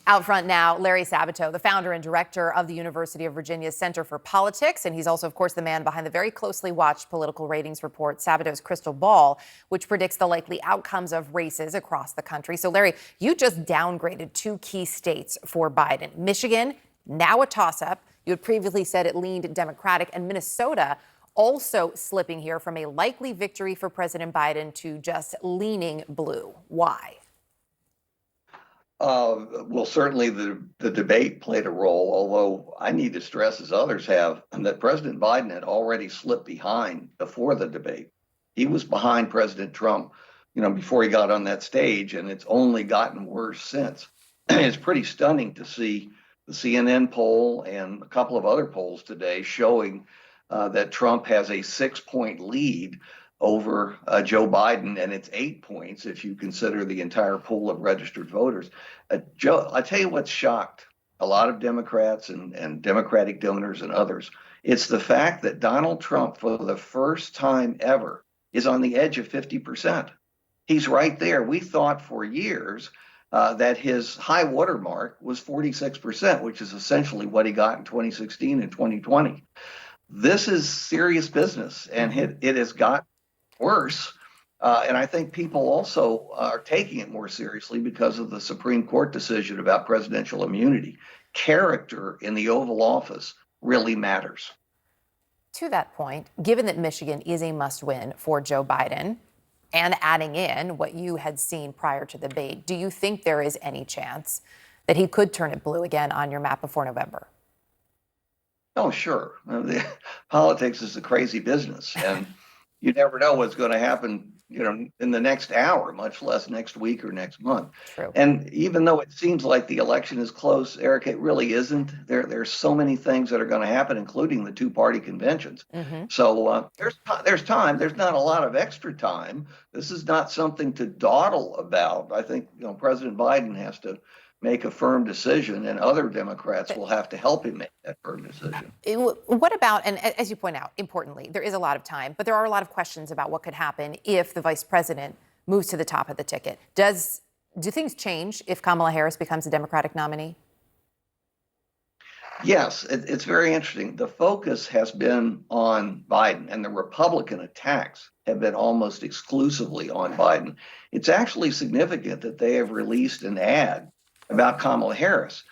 Out front now, Larry Sabato, the founder and director of the University of Virginia's Center for Politics. And he's also, of course, the man behind the very closely watched political ratings report, Sabato's Crystal Ball, which predicts the likely outcomes of races across the country. So, Larry, you just downgraded two key states for Biden. Michigan, now a toss-up. You had previously said it leaned Democratic, and Minnesota also slipping here from a likely victory for President Biden to just leaning blue. Why? Well, certainly the debate played a role, although I need to stress, as others have, that President Biden had already slipped behind before the debate. He was behind President Trump, before he got on that stage, and it's only gotten worse since. It's pretty stunning to see the CNN poll and a couple of other polls today showing that Trump has a 6-point lead over Joe Biden, and it's 8 points if you consider the entire pool of registered voters. Joe, I tell you what's shocked a lot of Democrats and Democratic donors and others. It's the fact that Donald Trump, for the first time ever, is on the edge of 50%. He's right there. We thought for years that his high water mark was 46%, which is essentially what he got in 2016 and 2020. This is serious business, and it has got worse. And I think people also are taking it more seriously because of the Supreme Court decision about presidential immunity. Character in the Oval Office really matters. To that point, given that Michigan is a must-win for Joe Biden, and adding in what you had seen prior to the debate, do you think there is any chance that he could turn it blue again on your map before November? Oh, sure. Politics is a crazy business, and you never know what's going to happen, in the next hour, much less next week or next month. True. And even though it seems like the election is close, Eric, it really isn't. There's so many things that are going to happen, including the two-party conventions. So there's time. There's not a lot of extra time. This is not something to dawdle about. I think President Biden has to make a firm decision, and other Democrats will have to help him make that firm decision. What about, and as you point out, importantly, there is a lot of time, but there are a lot of questions about what could happen if the vice president moves to the top of the ticket. Do things change if Kamala Harris becomes a Democratic nominee? Yes, it's very interesting. The focus has been on Biden, and the Republican attacks have been almost exclusively on Biden. It's actually significant that they have released an ad about Kamala Harris.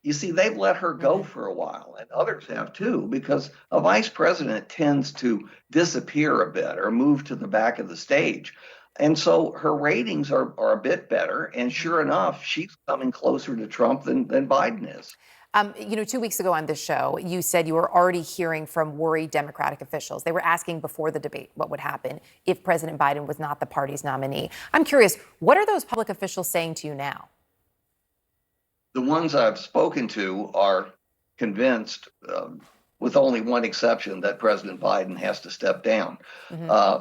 You see, they've let her go for a while, and others have too, because a vice president tends to disappear a bit or move to the back of the stage. And so her ratings are a bit better. And sure enough, she's coming closer to Trump than Biden is. 2 weeks ago on this show, you said you were already hearing from worried Democratic officials. They were asking before the debate what would happen if President Biden was not the party's nominee. I'm curious, what are those public officials saying to you now? The ones I've spoken to are convinced, with only one exception, that President Biden has to step down.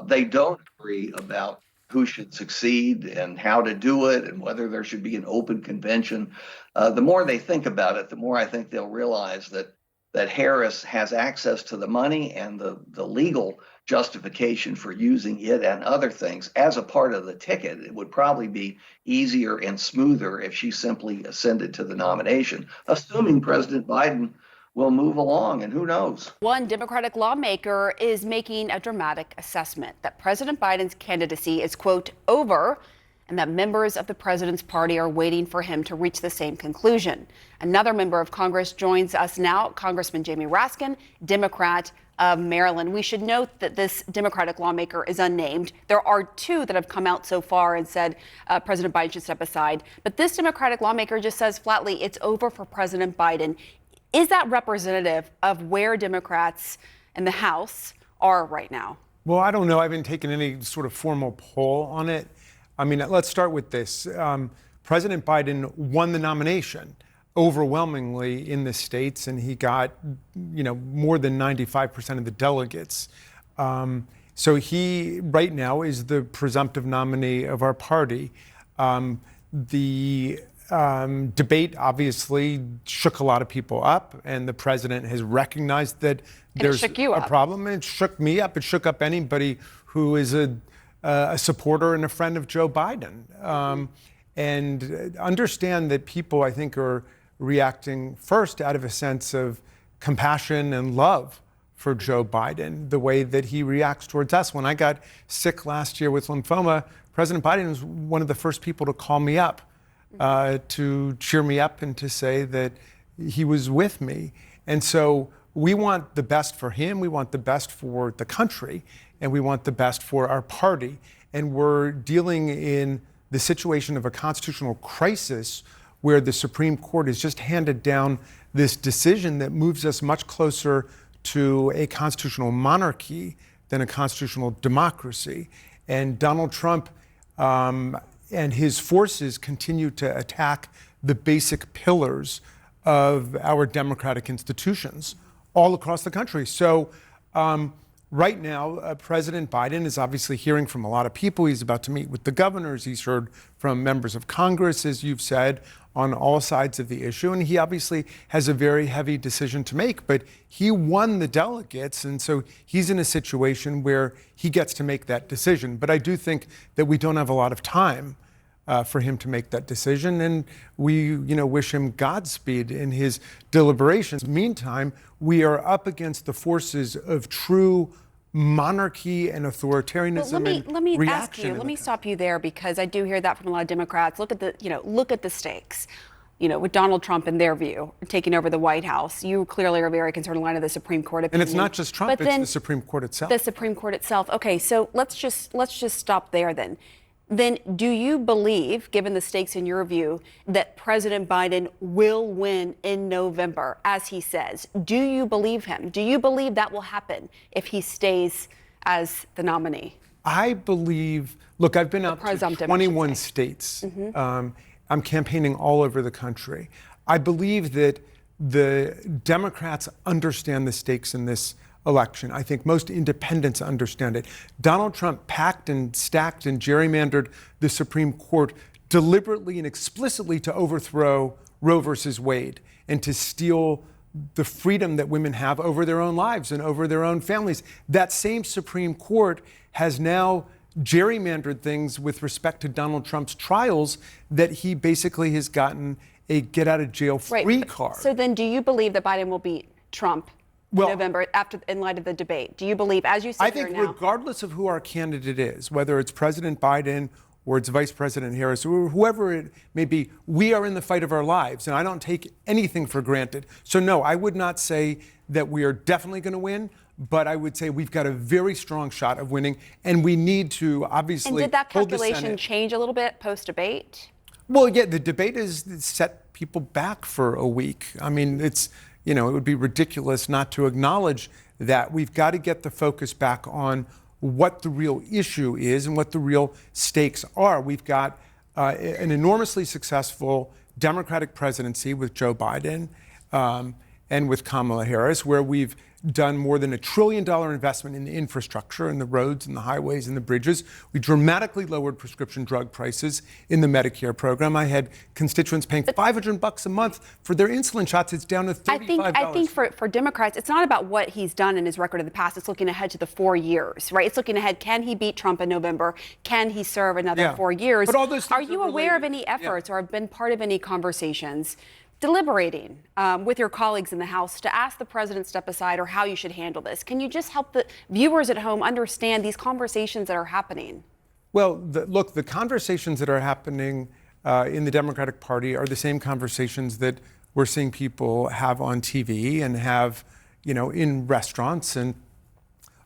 They don't agree about who should succeed and how to do it and whether there should be an open convention. The more they think about it, the more I think they'll realize that Harris has access to the money and the legal justification for using it and other things as a part of the ticket. It would probably be easier and smoother if she simply ascended to the nomination, assuming President Biden will move along, and who knows? One Democratic lawmaker is making a dramatic assessment that President Biden's candidacy is, quote, over, and that members of the president's party are waiting for him to reach the same conclusion. Another member of Congress joins us now, Congressman Jamie Raskin, Democrat of Maryland. We should note that this Democratic lawmaker is unnamed. There are two that have come out so far and said President Biden should step aside. But this Democratic lawmaker just says flatly it's over for President Biden. Is that representative of where Democrats in the House are right now? Well, I don't know. I haven't taken any sort of formal poll on it. I mean, let's start with this. President Biden won the nomination overwhelmingly in the states, and he got, more than 95% of the delegates. So he, right now, is the presumptive nominee of our party. The debate obviously shook a lot of people up, and the president has recognized that there's a problem. And it shook me up. It shook up anybody who is a supporter and a friend of Joe Biden. and understand that people, I think, are reacting first out of a sense of compassion and love for Joe Biden, the way that he reacts towards us. When I got sick last year with lymphoma, President Biden was one of the first people to call me up, to cheer me up and to say that he was with me. And so we want the best for him, we want the best for the country, and we want the best for our party. And we're dealing in the situation of a constitutional crisis where the Supreme Court has just handed down this decision that moves us much closer to a constitutional monarchy than a constitutional democracy. And Donald Trump and his forces continue to attack the basic pillars of our democratic institutions all across the country. So right now, President Biden is obviously hearing from a lot of people. He's about to meet with the governors. He's heard from members of Congress, as you've said, on all sides of the issue. And he obviously has a very heavy decision to make, but he won the delegates. And so he's in a situation where he gets to make that decision. But I do think that we don't have a lot of time for him to make that decision. And we, wish him Godspeed in his deliberations. Meantime, we are up against the forces of true monarchy and authoritarianism. Well, let me ask you. Let me stop you there, because I do hear that from a lot of Democrats. Look at the stakes. With Donald Trump, in their view, taking over the White House, you clearly are very concerned in light of the Supreme Court opinion. And it's not just Trump; it's the Supreme Court itself. The Supreme Court itself. Okay, so let's just stop there then. Then do you believe, given the stakes in your view, that President Biden will win in November, as he says? Do you believe him? Do you believe that will happen if he stays as the nominee? I believe, look, I've been out to 21 states. Mm-hmm. I'm campaigning all over the country. I believe that the Democrats understand the stakes in this election. I think most independents understand it. Donald Trump packed and stacked and gerrymandered the Supreme Court deliberately and explicitly to overthrow Roe versus Wade and to steal the freedom that women have over their own lives and over their own families. That same Supreme Court has now gerrymandered things with respect to Donald Trump's trials that he basically has gotten a get-out-of-jail-free card. So then do you believe that Biden will beat Trump in November in light of the debate? Do you believe, as you said here now? I think regardless of who our candidate is, whether it's President Biden or it's Vice President Harris or whoever it may be, we are in the fight of our lives, and I don't take anything for granted. So no, I would not say that we are definitely going to win, but I would say we've got a very strong shot of winning, and we need to obviously hold the Senate. And did that calculation change a little bit post-debate? Well, yeah, the debate has set people back for a week. I mean, it would be ridiculous not to acknowledge that. We've got to get the focus back on what the real issue is and what the real stakes are. We've got an enormously successful Democratic presidency with Joe Biden and with Kamala Harris, where we've done more than $1 trillion investment in the infrastructure and the roads and the highways and the bridges. We dramatically lowered prescription drug prices in the Medicare program. I had constituents paying $500 a month for their insulin shots. It's down to $35. I think for Democrats, it's not about what he's done in his record in the past. It's looking ahead to the 4 years, right? It's looking ahead. Can he beat Trump in November? Can he serve another 4 years? But all those things are you aware of any efforts or have been part of any conversations deliberating with your colleagues in the House to ask the president to step aside or how you should handle this? Can you just help the viewers at home understand these conversations that are happening? Well, the conversations that are happening in the Democratic Party are the same conversations that we're seeing people have on TV and have, in restaurants and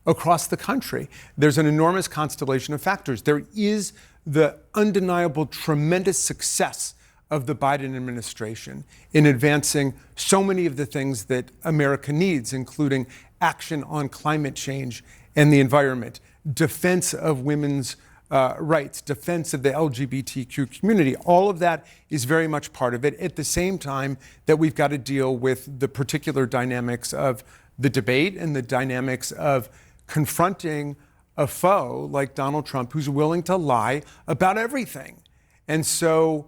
across the country. There's an enormous constellation of factors. There is the undeniable tremendous success of the Biden administration in advancing so many of the things that America needs, including action on climate change and the environment, defense of women's rights, defense of the LGBTQ community. All of that is very much part of it, at the same time that we've got to deal with the particular dynamics of the debate and the dynamics of confronting a foe like Donald Trump, who's willing to lie about everything. And so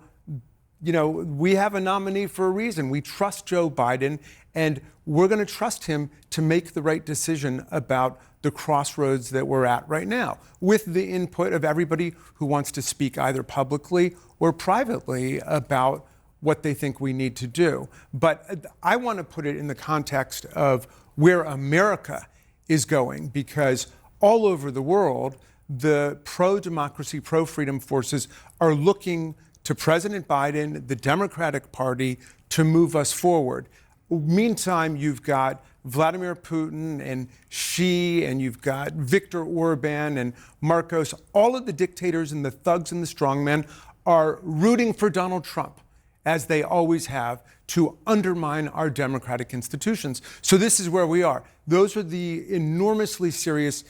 we have a nominee for a reason. We trust Joe Biden, and we're going to trust him to make the right decision about the crossroads that we're at right now, with the input of everybody who wants to speak either publicly or privately about what they think we need to do. But I want to put it in the context of where America is going, because all over the world, the pro-democracy, pro-freedom forces are looking to President Biden, the Democratic Party, to move us forward. Meantime, you've got Vladimir Putin and Xi, and you've got Viktor Orban and Marcos. All of the dictators and the thugs and the strongmen are rooting for Donald Trump, as they always have, to undermine our democratic institutions. So this is where we are. Those are the enormously serious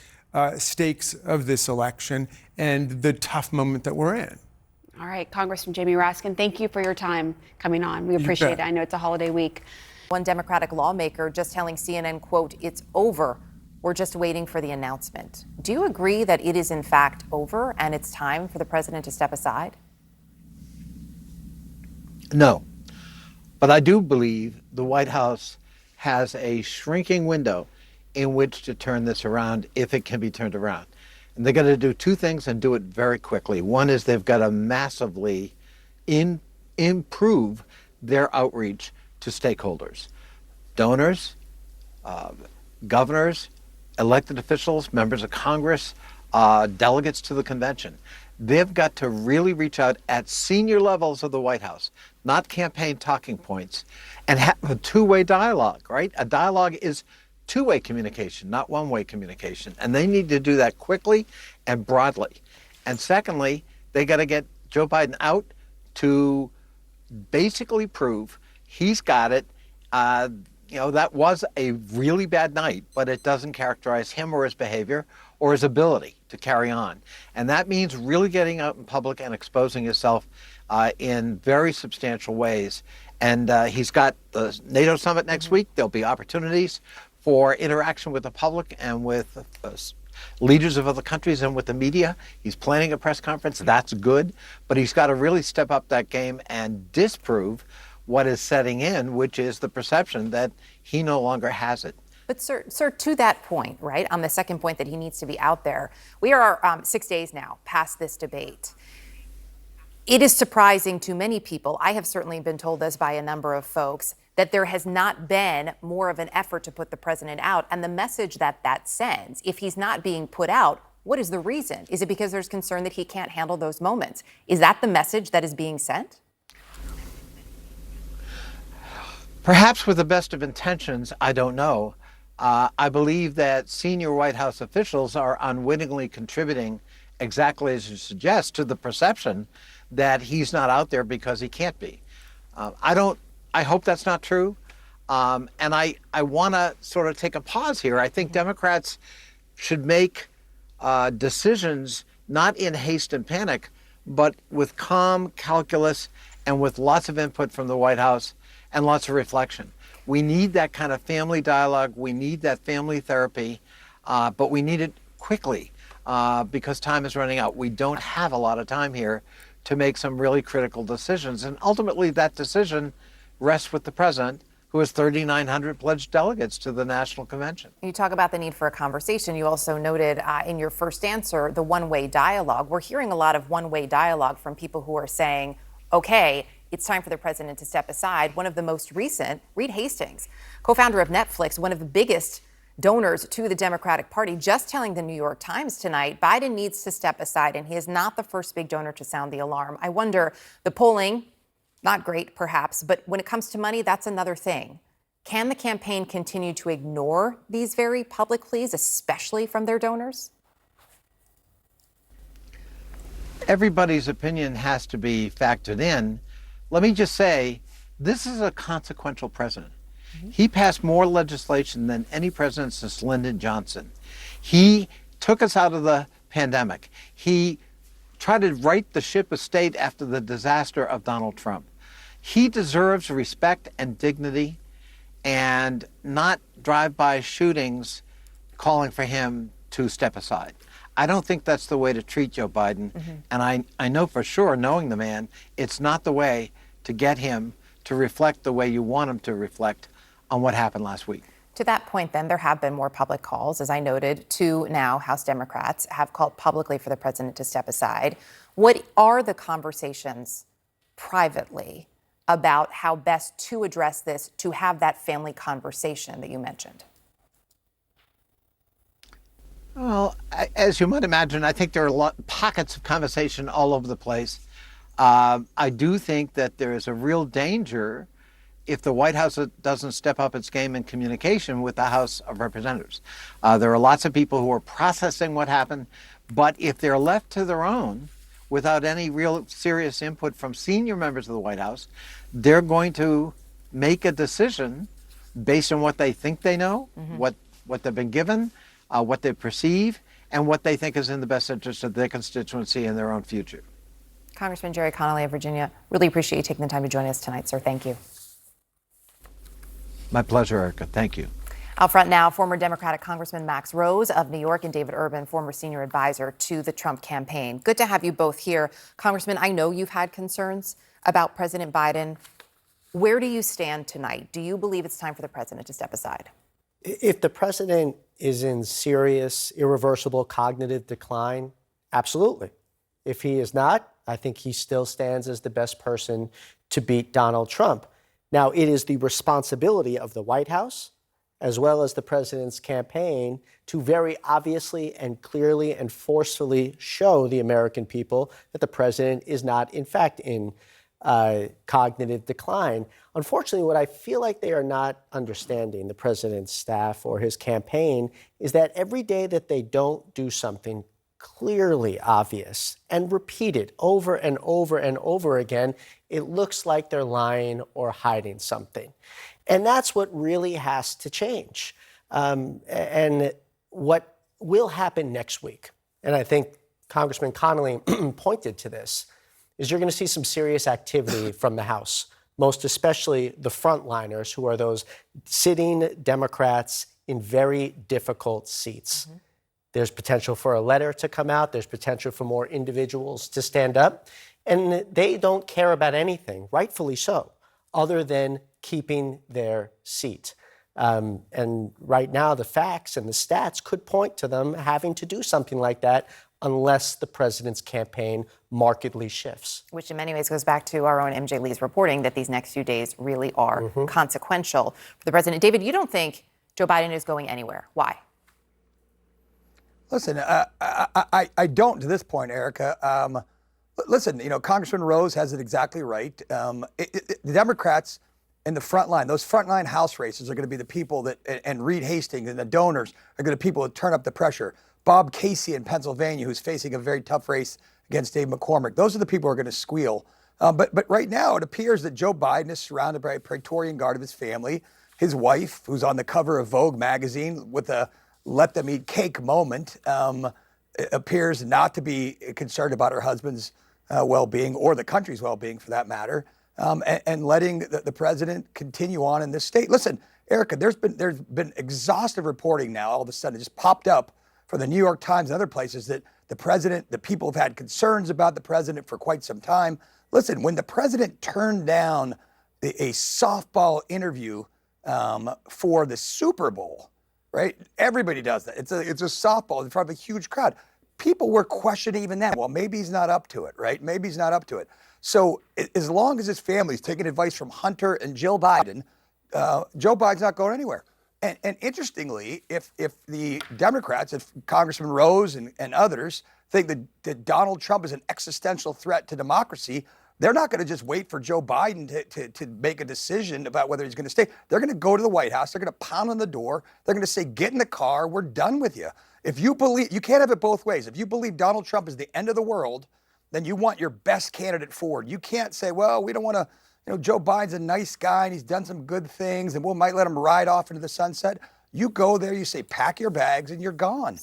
stakes of this election and the tough moment that we're in. All right, Congressman Jamie Raskin, thank you for your time coming on. We appreciate it. I know it's a holiday week. One Democratic lawmaker just telling CNN, quote, "It's over. We're just waiting for the announcement." Do you agree that it is in fact over and it's time for the president to step aside? No, but I do believe the White House has a shrinking window in which to turn this around, if it can be turned around. And they're going to do two things and do it very quickly. One is they've got to massively improve their outreach to stakeholders, donors, governors, elected officials, members of Congress, delegates to the convention. They've got to really reach out at senior levels of the White House, not campaign talking points, and have a two-way dialogue, right? A dialogue is two-way communication, not one-way communication. And they need to do that quickly and broadly. And secondly, they got to get Joe Biden out to basically prove he's got it. That was a really bad night, but it doesn't characterize him or his behavior or his ability to carry on. And that means really getting out in public and exposing himself in very substantial ways. And he's got the NATO summit next week. There'll be opportunities for interaction with the public and with leaders of other countries and with the media. He's planning a press conference. That's good. But he's got to really step up that game and disprove what is setting in, which is the perception that he no longer has it. But sir, to that point, right, on the second point that he needs to be out there, we are 6 days now past this debate. It is surprising to many people, I have certainly been told this by a number of folks, that there has not been more of an effort to put the president out. And the message that sends, if he's not being put out, what is the reason? Is it because there's concern that he can't handle those moments? Is that the message that is being sent? Perhaps with the best of intentions, I don't know. I believe that senior White House officials are unwittingly contributing, exactly as you suggest, to the perception that he's not out there because he can't be. I hope that's not true. And I want to sort of take a pause here. I think Democrats should make decisions not in haste and panic, but with calm calculus and with lots of input from the White House and lots of reflection. We need that kind of family dialogue. We need that family therapy, but we need it quickly because time is running out. We don't have a lot of time here to make some really critical decisions. And ultimately, that decision rests with the president, who has 3,900 pledged delegates to the National Convention. You talk about the need for a conversation. You also noted in your first answer the one-way dialogue. We're hearing a lot of one-way dialogue from people who are saying, okay, it's time for the president to step aside. One of the most recent, Reed Hastings, co-founder of Netflix, one of the biggest donors to the Democratic Party, just telling the New York Times tonight, Biden needs to step aside, and he is not the first big donor to sound the alarm. I wonder, the polling, not great perhaps, but when it comes to money, that's another thing. Can the campaign continue to ignore these very public pleas, especially from their donors? Everybody's opinion has to be factored in. Let me just say, this is a consequential president. He passed more legislation than any president since Lyndon Johnson. He took us out of the pandemic. He tried to right the ship of state after the disaster of Donald Trump. He deserves respect and dignity, and not drive-by shootings calling for him to step aside. I don't think that's the way to treat Joe Biden. And I know for sure, knowing the man, it's not the way to get him to reflect the way you want him to reflect on what happened last week. To that point, then, there have been more public calls. As I noted, 2 now House Democrats have called publicly for the president to step aside. What are the conversations privately about how best to address this, to have that family conversation that you mentioned? Well, as you might imagine, I think there are pockets of conversation all over the place. I do think that there is a real danger if the White House doesn't step up its game in communication with the House of Representatives. There are lots of people who are processing what happened, but if they're left to their own without any real serious input from senior members of the White House, they're going to make a decision based on what they think they know, what they've been given, what they perceive, and what they think is in the best interest of their constituency and their own future. Congressman Jerry Connolly of Virginia, really appreciate you taking the time to join us tonight, sir. Thank you. My pleasure, Erica. Thank you. Out front now, former Democratic Congressman Max Rose of New York and David Urban, former senior advisor to the Trump campaign. Good to have you both here. Congressman, I know you've had concerns about President Biden. Where do you stand tonight? Do you believe it's time for the president to step aside? If the president is in serious, irreversible cognitive decline, absolutely. If he is not, I think he still stands as the best person to beat Donald Trump. Now, it is the responsibility of the White House, as well as the president's campaign, to very obviously and clearly and forcefully show the American people that the president is not, in fact, in cognitive decline. Unfortunately, what I feel like they are not understanding, the president's staff or his campaign, is that every day that they don't do something clearly obvious and repeat it over and over and over again, it looks like they're lying or hiding something. And that's what really has to change. And what will happen next week, and I think Congressman Connolly pointed to this, is you're going to see some serious activity from the House, most especially the frontliners, who are those sitting Democrats in very difficult seats. There's potential for a letter to come out. There's potential for more individuals to stand up. And they don't care about anything, rightfully so, other than keeping their seat. And right now, the facts and the stats could point to them having to do something like that unless the president's campaign markedly shifts. Which in many ways goes back to our own MJ Lee's reporting that these next few days really are consequential for the president. David, you don't think Joe Biden is going anywhere. Why? Listen, I don't to this point, Erica. Listen, Congressman Rose has it exactly right. The Democrats in the front line, those frontline House races are going to be the people that, and Reed Hastings and the donors are going to be people that turn up the pressure. Bob Casey in Pennsylvania, who's facing a very tough race against Dave McCormick. Those are the people who are going to squeal. But right now, it appears that Joe Biden is surrounded by a Praetorian Guard of his family. His wife, who's on the cover of Vogue magazine with a let them eat cake moment, appears not to be concerned about her husband's well-being or the country's well-being for that matter, and letting the president continue on in this state. Listen, Erica, there's been exhaustive reporting now all of a sudden. It just popped up for the New York Times and other places that the people have had concerns about the president for quite some time. Listen, when the president turned down a softball interview for the Super Bowl, right? Everybody does that. It's a softball in front of a huge crowd. People were questioning even that. Well, maybe he's not up to it, right? Maybe he's not up to it. So as long as his family's taking advice from Hunter and Jill Biden, Joe Biden's not going anywhere. And interestingly, if the Democrats, if Congressman Rose and others think that Donald Trump is an existential threat to democracy, they're not going to just wait for Joe Biden to make a decision about whether he's going to stay. They're going to go to the White House. They're going to pound on the door. They're going to say, get in the car. We're done with you. If you believe, you can't have it both ways. If you believe Donald Trump is the end of the world, then you want your best candidate forward. You can't say, well, we don't want to, Joe Biden's a nice guy and he's done some good things and we might let him ride off into the sunset. You go there, you say, pack your bags and you're gone.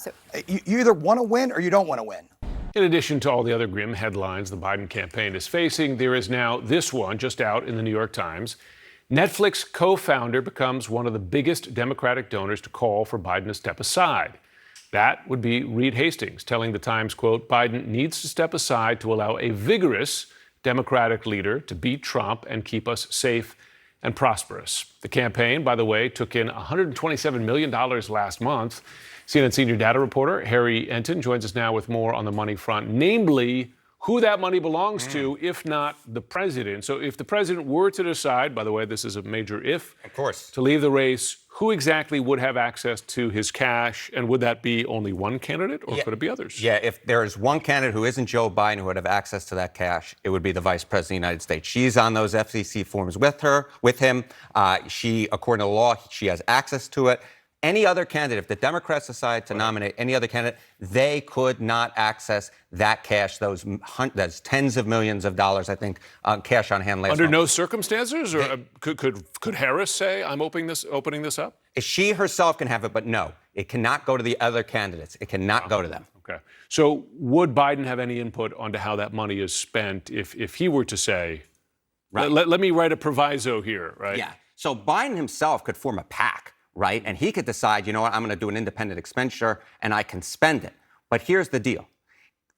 You either want to win or you don't want to win. In addition to all the other grim headlines the Biden campaign is facing, there is now this one just out in the New York Times. Netflix co-founder becomes one of the biggest Democratic donors to call for Biden to step aside. That would be Reed Hastings telling the Times, quote, Biden needs to step aside to allow a vigorous Democratic leader to beat Trump and keep us safe and prosperous. The campaign, by the way, took in $127 million last month. CNN senior data reporter Harry Enten joins us now with more on the money front, namely who that money belongs to, if not the president. So if the president were to decide, by the way, this is a major if, of course, to leave the race, who exactly would have access to his cash? And would that be only one candidate, or could it be others? Yeah, if there is one candidate who isn't Joe Biden who would have access to that cash, it would be the Vice President of the United States. She's on those FCC forms with him. She, according to law, she has access to it. Any other candidate, if the Democrats decide to nominate any other candidate, they could not access that cash, those tens of millions of dollars, I think, cash on hand last Under month. no circumstances? Or could Harris say, I'm opening this up? She herself can have it, but no, it cannot go to the other candidates. It cannot go to them. Okay. So would Biden have any input onto how that money is spent if he were to say, Right. let me write a proviso here, right? Yeah. So Biden himself could form a PAC, right? And he could decide, you know what, I'm going to do an independent expenditure and I can spend it. But here's the deal.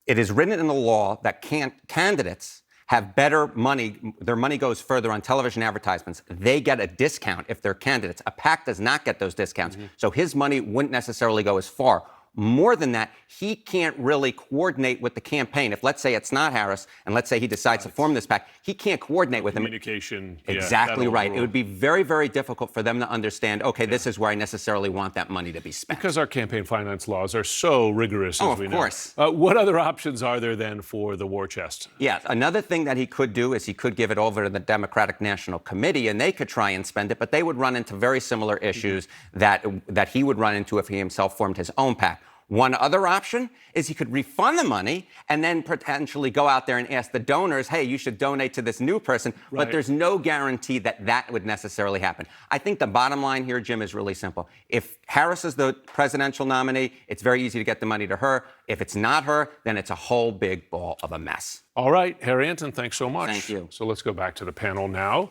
It is written in the law that candidates have better money. Their money goes further on television advertisements. They get a discount if they're candidates. A PAC does not get those discounts. So his money wouldn't necessarily go as far. More than that, he can't really coordinate with the campaign. If, let's say, it's not Harris, and let's say he decides to form this PAC, he can't coordinate with them. Communication. Exactly right. Rule. It would be very, very difficult for them to understand, okay, this is where I necessarily want that money to be spent. Because our campaign finance laws are so rigorous, as we know. Of course. What other options are there then for the war chest? Yeah, another thing that he could do is he could give it over to the Democratic National Committee, and they could try and spend it, but they would run into very similar issues that he would run into if he himself formed his own PAC. One other option is he could refund the money and then potentially go out there and ask the donors, hey, you should donate to this new person. Right. But there's no guarantee that that would necessarily happen. I think the bottom line here, Jim, is really simple. If Harris is the presidential nominee, it's very easy to get the money to her. If it's not her, then it's a whole big ball of a mess. All right, Harry Enten, thanks so much. Thank you. So let's go back to the panel now.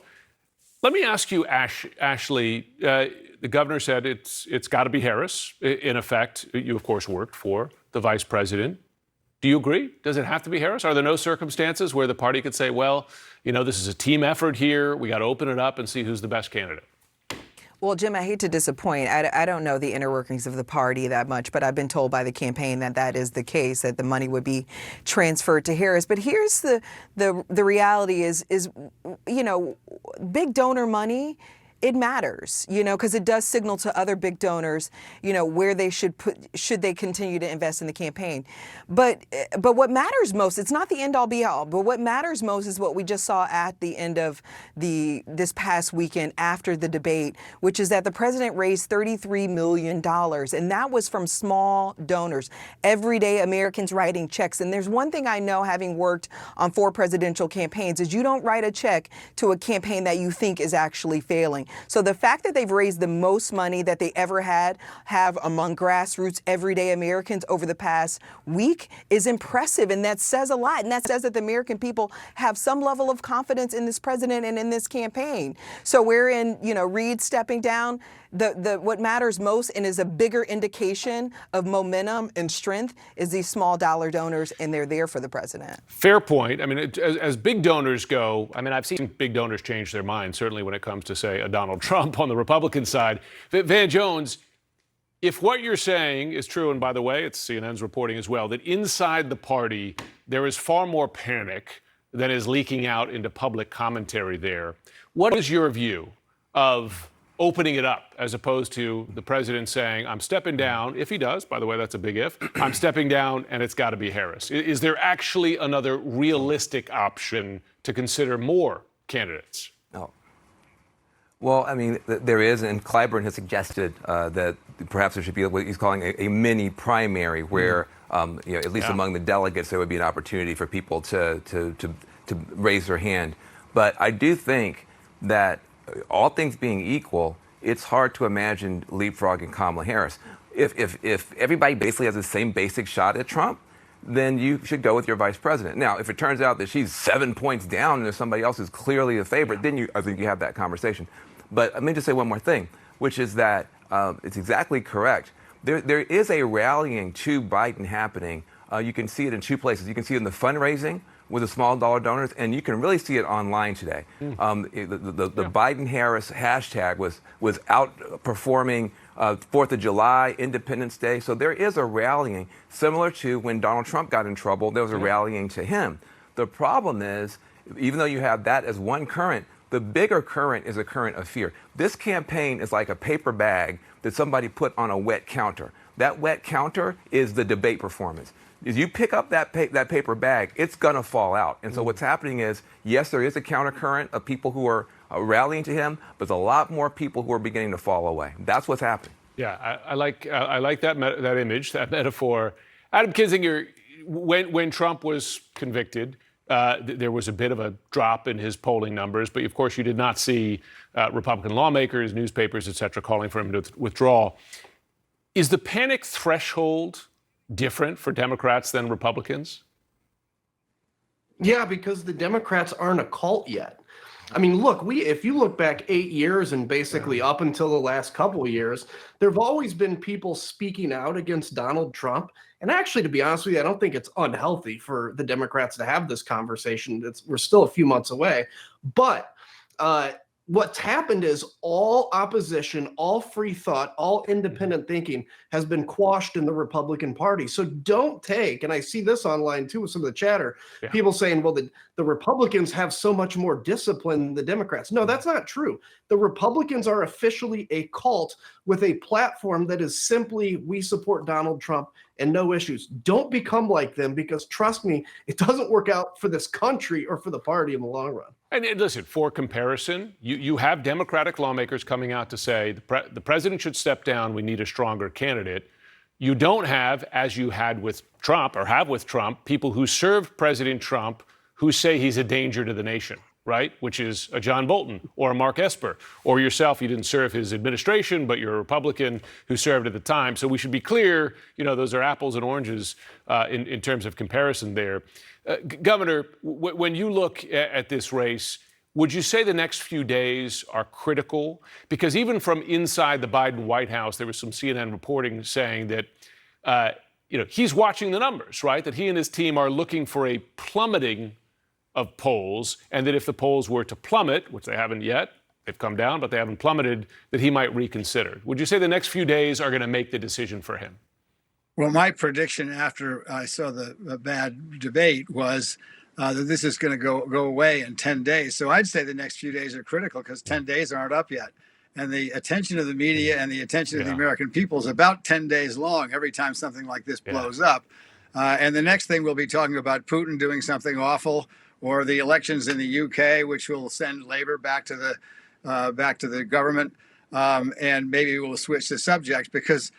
Let me ask you, Ashley, the governor said it's got to be Harris. In effect, you, of course, worked for the vice president. Do you agree? Does it have to be Harris? Are there no circumstances where the party could say, well, you know, this is a team effort here. We got to open it up and see who's the best candidate? Well, Jim, I hate to disappoint. I don't know the inner workings of the party that much, but I've been told by the campaign that that is the case, that the money would be transferred to Harris. But here's the reality is, you know, big donor money, it matters, you know, because it does signal to other big donors, you know, where they should they continue to invest in the campaign. But what matters most, it's not the end all be all, but what matters most is what we just saw at the end of this past weekend after the debate, which is that the president raised $33 million. And that was from small donors, everyday Americans writing checks. And there's one thing I know, having worked on 4 presidential campaigns, is you don't write a check to a campaign that you think is actually failing. So the fact that they've raised the most money that they ever have among grassroots everyday Americans over the past week is impressive. And that says a lot. And that says that the American people have some level of confidence in this president and in this campaign. So wherein, you know, Reid stepping down, what matters most and is a bigger indication of momentum and strength is these small dollar donors, and they're there for the president. Fair point. I mean, as big donors go, I mean, I've seen big donors change their minds, certainly when it comes to, say, a Donald Trump on the Republican side. Van Jones, if what you're saying is true, and by the way, it's CNN's reporting as well, that inside the party there is far more panic than is leaking out into public commentary there, what is your view of opening it up as opposed to the president saying, I'm stepping down, if he does, by the way, that's a big if, I'm stepping down and it's got to be Harris? Is there actually another realistic option to consider more candidates? No. Well, I mean, there is, and Clyburn has suggested that perhaps there should be what he's calling a mini primary where, you know, at least among the delegates, there would be an opportunity for people to raise their hand. But I do think that all things being equal, it's hard to imagine leapfrogging Kamala Harris. If everybody basically has the same basic shot at Trump, then you should go with your vice president. Now, if it turns out that she's 7 points down and there's somebody else who's clearly the favorite, then I think you have that conversation. But let me just say one more thing, which is that it's exactly correct. There is a rallying to Biden happening. You can see it in 2 places. You can see it in the fundraising, with the small dollar donors, and you can really see it online today. The Biden-Harris hashtag was outperforming 4th of July, Independence Day. So there is a rallying, similar to when Donald Trump got in trouble, there was a rallying to him. The problem is, even though you have that as one current, the bigger current is a current of fear. This campaign is like a paper bag that somebody put on a wet counter. That wet counter is the debate performance. If you pick up that paper bag, it's going to fall out. And so what's happening is, yes, there is a countercurrent of people who are rallying to him, but there's a lot more people who are beginning to fall away. That's what's happening. Yeah, I like that image, that metaphor. Adam Kinzinger, when Trump was convicted, there was a bit of a drop in his polling numbers, but of course you did not see Republican lawmakers, newspapers, et cetera, calling for him to withdraw. Is the panic threshold different for Democrats than Republicans? Yeah, because the Democrats aren't a cult yet. I mean, look, if you look back 8 years and basically up until the last couple of years, there have always been people speaking out against Donald Trump. And actually, to be honest with you, I don't think it's unhealthy for the Democrats to have this conversation. We're still a few months away. But what's happened is all opposition, all free thought, all independent thinking has been quashed in the Republican Party. So don't take, and I see this online too with some of the chatter, people saying, well, the Republicans have so much more discipline than the Democrats. No, that's not true. The Republicans are officially a cult with a platform that is simply, we support Donald Trump and no issues. Don't become like them, because trust me, it doesn't work out for this country or for the party in the long run. And listen, for comparison, you have Democratic lawmakers coming out to say the president should step down. We need a stronger candidate. You don't have, as you had with Trump or have with Trump, people who served President Trump who say he's a danger to the nation, right? Which is a John Bolton or a Mark Esper, or yourself. You didn't serve his administration, but you're a Republican who served at the time. So we should be clear, those are apples and oranges in terms of comparison there. Governor, when you look at this race, would you say the next few days are critical? Because even from inside the Biden White House, there was some CNN reporting saying that, he's watching the numbers, right? That he and his team are looking for a plummeting of polls, and that if the polls were to plummet, which they haven't yet, they've come down, but they haven't plummeted, that he might reconsider. Would you say the next few days are going to make the decision for him? Well, my prediction after I saw the bad debate was that this is going to go away in 10 days. So I'd say the next few days are critical, because 10 days aren't up yet. And the attention of the media and the attention of the American people is about 10 days long every time something like this blows up. And the next thing we'll be talking about Putin doing something awful, or the elections in the UK, which will send Labour back to the government. And maybe we'll switch the subject, because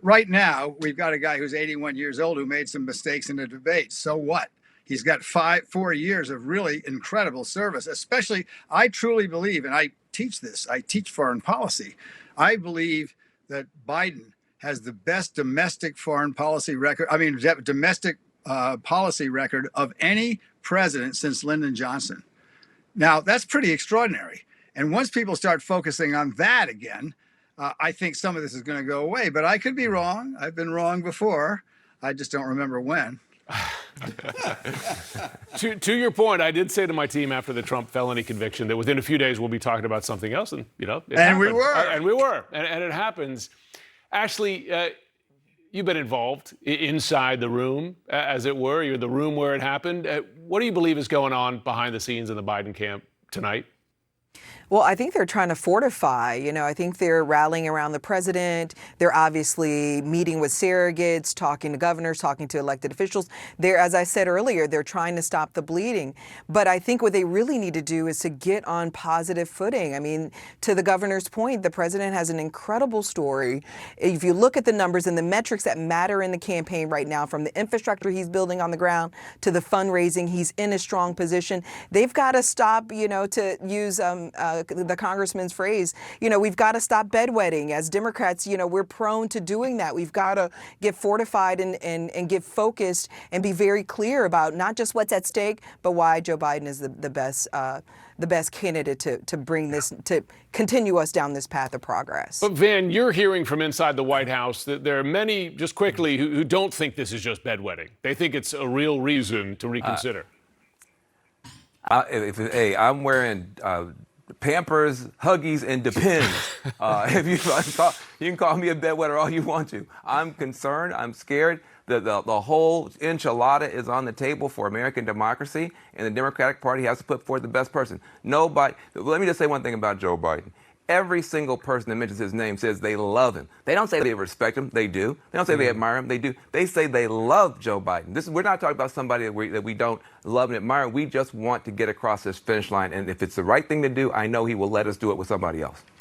right now we've got a guy who's 81 years old who made some mistakes in the debate. So what? He's got 4 years of really incredible service. Especially, I truly believe, and I teach this, I teach foreign policy. I believe that Biden has the best domestic foreign policy record. Domestic policy record of any president since Lyndon Johnson. Now, that's pretty extraordinary. And once people start focusing on that again, I think some of this is going to go away. But I could be wrong. I've been wrong before. I just don't remember when. To your point, I did say to my team after the Trump felony conviction that within a few days we'll be talking about something else, and we were, and it happens. Ashley, you've been involved inside the room, as it were. You're the room where it happened. What do you believe is going on behind the scenes in the Biden camp tonight? Well, I think they're trying to fortify. I think they're rallying around the president. They're obviously meeting with surrogates, talking to governors, talking to elected officials. As I said earlier, they're trying to stop the bleeding. But I think what they really need to do is to get on positive footing. I mean, to the governor's point, the president has an incredible story. If you look at the numbers and the metrics that matter in the campaign right now, from the infrastructure he's building on the ground to the fundraising, he's in a strong position. They've got to stop, to use the congressman's phrase, we've got to stop bedwetting. As Democrats, we're prone to doing that. We've got to get fortified and get focused and be very clear about not just what's at stake, but why Joe Biden is the best candidate to bring this, to continue us down this path of progress. But Van, you're hearing from inside the White House that there are many, just quickly, who don't think this is just bedwetting. They think it's a real reason to reconsider. Hey, I'm wearing Pampers, Huggies, and Depends. If you can call me a bedwetter all you want to. I'm concerned. I'm scared. The whole enchilada is on the table for American democracy, and the Democratic Party has to put forward the best person. Nobody. Let me just say one thing about Joe Biden. Every single person that mentions his name says they love him. They don't say they respect him. They do. They don't say they admire him. They do. They say they love Joe Biden. We're not talking about somebody that we don't love and admire. We just want to get across this finish line. And if it's the right thing to do, I know he will let us do it with somebody else.